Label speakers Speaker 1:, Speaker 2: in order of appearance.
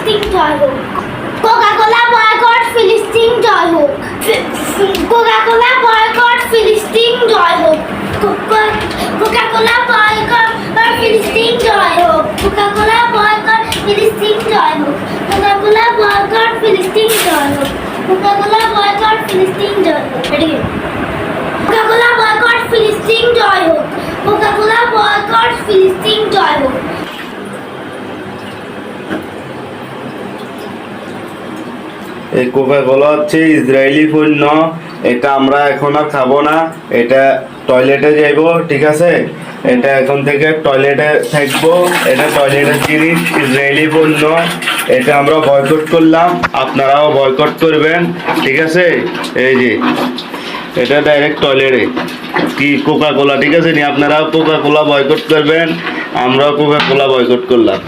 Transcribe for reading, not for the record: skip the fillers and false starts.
Speaker 1: ফিলিস্তিন জয় হোক। Coca-Cola boycott ফিলিস্তিন জয় হোক। কোকা-কোলা বয়কট ফিলিস্তিন জয় হোক। কোকা-কোলা বয়কট ফিলিস্তিন জয় হোক। কোকা-কোলা বয়কট ফিলিস্তিন জয় হোক। কোকা-কোলা বয়কট ফিলিস্তিন জয় হোক। কোকা-কোলা বয়কট ফিলিস্তিন জয় হোক। কোকা-কোলা বয়কট ফিলিস্তিন জয় হোক। কোকা-কোলা বয়কট ফিলিস্তিন জয় হোক।
Speaker 2: এই কোকা-কোলা হচ্ছে ইসরায়েলি পণ্য, এটা আমরা এখন আর খাবো না, এটা টয়লেটে যাইব, ঠিক আছে? এটা এখন থেকে টয়লেটে থাকবো, এটা টয়লেটের জিনিস, ইসরায়েলি পণ্য, এটা আমরা বয়কট করলাম, আপনারাও বয়কট করবেন, ঠিক আছে? এই যে এটা ডাইরেক্ট টয়লেটে কি কোকা-কোলা, ঠিক আছে নি? আপনারাও কোকা-কোলা বয়কট করবেন, আমরাও কোকা-কোলা বয়কট করলাম।